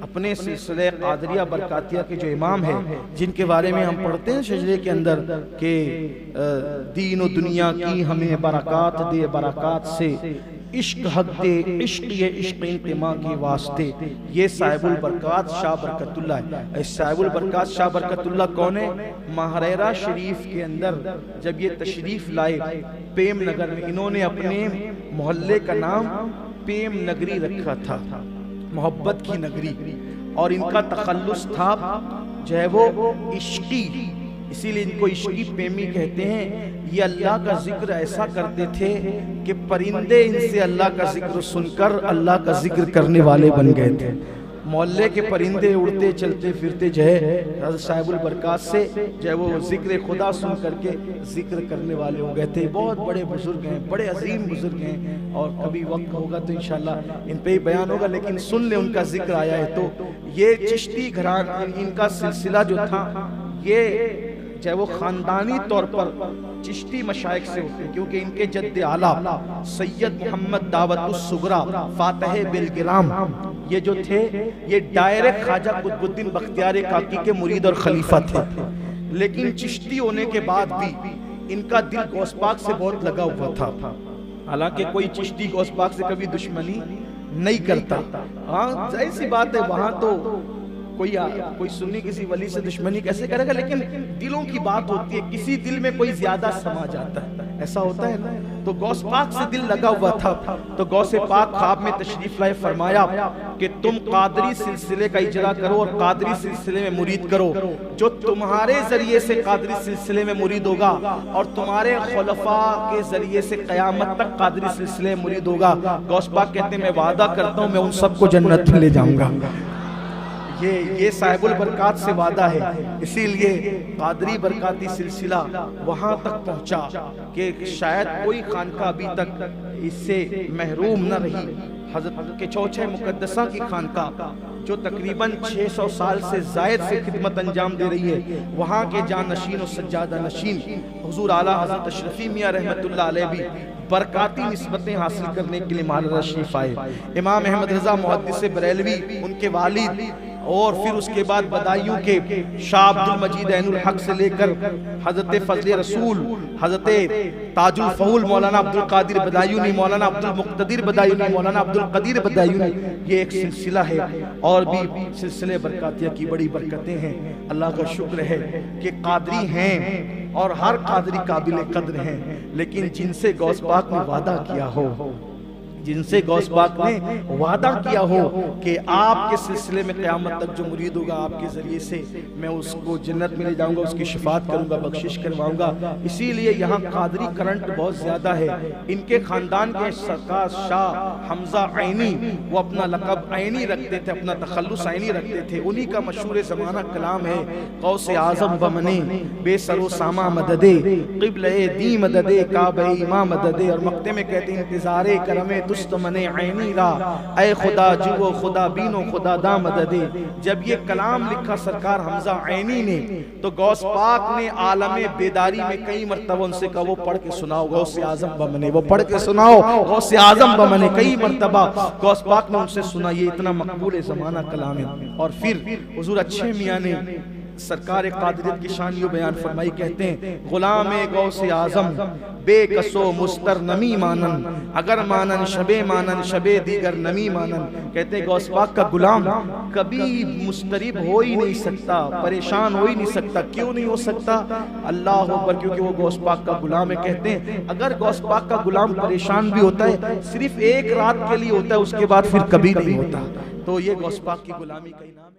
अपने सिलसिले कादरिया बरकातिया के जो इमाम है, जिनके बारे में हम पढ़ते हैं शजरे के अंदर कि दीन और दुनिया की हमें बरक़ात दे, बरक़ात से इश्क हक दे, इश्क ये इश्क इंतिमा के वास्ते। ये साहिबुल बरक़ात शाह बरकतुल्लाह है। साहिबुल बरक़ात शाह बरकतुल्लाह कौन है? महरेरा शरीफ के अंदर जब ये तशरीफ लाए पेम नगर में, इन्होंने अपने मोहल्ले का नाम पेम नगरी रखा था, मोहब्बत की नगरी, और इनका तखल्लुस था जो है वो इश्की, इसीलिए इनको इश्की प्रेमी कहते हैं। ये अल्लाह का जिक्र ऐसा करते थे कि परिंदे इनसे अल्लाह का जिक्र सुनकर अल्लाह का जिक्र करने वाले बन गए थे। मोहल्ले के परिंदे उड़ते चलते फिरते जो है हज़रत साहिबुल बरक़ात से जो है वो जिक्र खुदा सुन करके जिक्र करने वाले हो गए थे। बहुत बड़े बुजुर्ग हैं, बड़े अजीम बुजुर्ग हैं, और कभी वक्त होगा तो इंशाल्लाह इन पे ही बयान होगा, लेकिन सुन ले उनका जिक्र आया है। तो ये चिश्ती घराना, इनका सिलसिला जो था ये चाहे वो खानदानी तौर पर चिश्ती मशाइख से होते हैं, क्योंकि इनके जद्द आला सैयद मोहम्मद दावतुस सुगरा फातह बिलगिराम ये जो थे ये डायरेक्ट ख्वाजा कुतुबुद्दीन बख्तियार काकी के मुरीद और खलीफा थे। लेकिन चिश्ती होने के बाद भी इनका दिल गौस पाक से बहुत लगा हुआ था। हालांकि कोई चिश्ती गौस पाक से कभी दुश्मनी नहीं करता। हाँ, जाहिर सी बात है, वहां तो कोई सुन्नी किसी वली से दुश्मनी कैसे करेगा, लेकिन दिलों की बात होती है, किसी दिल में कोई ज्यादा समा जाता है, ऐसा होता है ना। तो गौस पाक से दिल लगा हुआ था। तो गौस पाक ख्वाब में तशरीफ लाए, फरमाया कि तुम कादरी सिलसिले का इजरा करो और कादरी सिलसिले में मुरीद करो। जो तुम्हारे जरिए से कादरी सिलसिले में मुरीद होगा और तुम्हारे खुलफा के जरिए से कयामत तक कादरी सिलसिले में मुरीद होगा, गौस पाक कहते हैं मैं वादा करता हूँ मैं उन सबको जन्नत में ले जाऊंगा। ये साहिबुल बरक़ात से वादा है। इसीलिए कादरी बरक़ाती सिलसिला वहां तक पहुंचा कि शायद कोई खानका अभी तक इससे महरूम न रही। हजरत के चौचे मुकद्दसा की खानका जो तकरीबन 600 साल से जायद से खिदमत अंजाम दे रही है, वहाँ के जान नशीन और सज्जादा नशीन हुजूर आला हजरत अशरफी मियाँ रहमतुल्लाह अलैह भी बरकाती निस्बतें हासिल करने के लिए महाराजा शरीफ आए। इमाम अहमद रजा मुहद्दिस बरेलवी उनके वालिद, और फिर उसके बाद बदायूं के शाह अब्दुल मजीद ऐनुल हक से लेकर हजरत फजले रसूल, हजरत ताजुल फऊल मौलाना अब्दुल कादिर बदायूनी, मौलाना अब्दुल मुक्तदिर बदायूनी, मौलाना अब्दुल कदीर बदायूनी, ये एक सिलसिला है। और भी सिलसिले बरकातिया की बड़ी बरकतें हैं। अल्लाह का शुक्र है कि कादरी हैं और हर कादरी काबिल कद्र हैं, लेकिन जिनसे गौस पाक ने वादा किया हो, जिनसे गौस पाक ने वादा किया हो कि आपके सिलसिले में क़यामत तक जो मुरीद होगा आपके जरिए से मैं उसको जन्नत में ले जाऊंगा, उसकी शिफात करूंगा, बख्शिश करवाऊंगा। इसीलिए यहाँ कादरी करंट बहुत ज्यादा है। इनके खानदान के सरकार शाह हमजा ऐनी, वो अपना लक़ब ऐनी रखते थे, अपना तखल्लुस ऐनी रखते थे। उन्हीं का मशहूर ज़माना कलाम है गौसे आज़म बमने बेसरो सामा मददे क़िबले दी मददे काबे इमा मददे। और मक्ते में कहते हैं इंतज़ारे करमे दुस्त मने ऐनी रा ऐ खुदा जुओ खुदा बीनो खुदा दा मददे। जब ये कलाम लिखा सरकार हमजा ऐनी ने, तो गौस पाक ने आलमे बेदारी में कई मरतबा उनसे कहा वो पढ़ के सुनाओ गौसे आज़म बमने, वो पढ़ के सुनाओ गौसे आज़म बमने। कई मरतबा गौस पाक ने उनसे सुना। ये इतना मकबूल ज़माना कलाम है। और फिर हुजूर अच्छे मियाँ ने सरकार कादरियत की शान यूं बयान फरमाई, कहते हैं गुलाम गौसे आज़म बेकसो मुस्तर नमी मानन, अगर मानन शबे मानन शबे दीगर नमी मानन। कहते हैं गौस पाक का गुलाम कभी मुस्तरिब हो ही नहीं सकता, परेशान हो ही नहीं सकता। क्यों नहीं हो सकता? अल्लाह अकबर, क्योंकि वो गौस पाक का गुलाम है। कहते हैं अगर गौस पाक का गुलाम परेशान भी होता है सिर्फ एक रात के लिए होता है, उसके बाद फिर कभी नहीं होता। तो ये गौस पाक की गुलामी का इनाम है।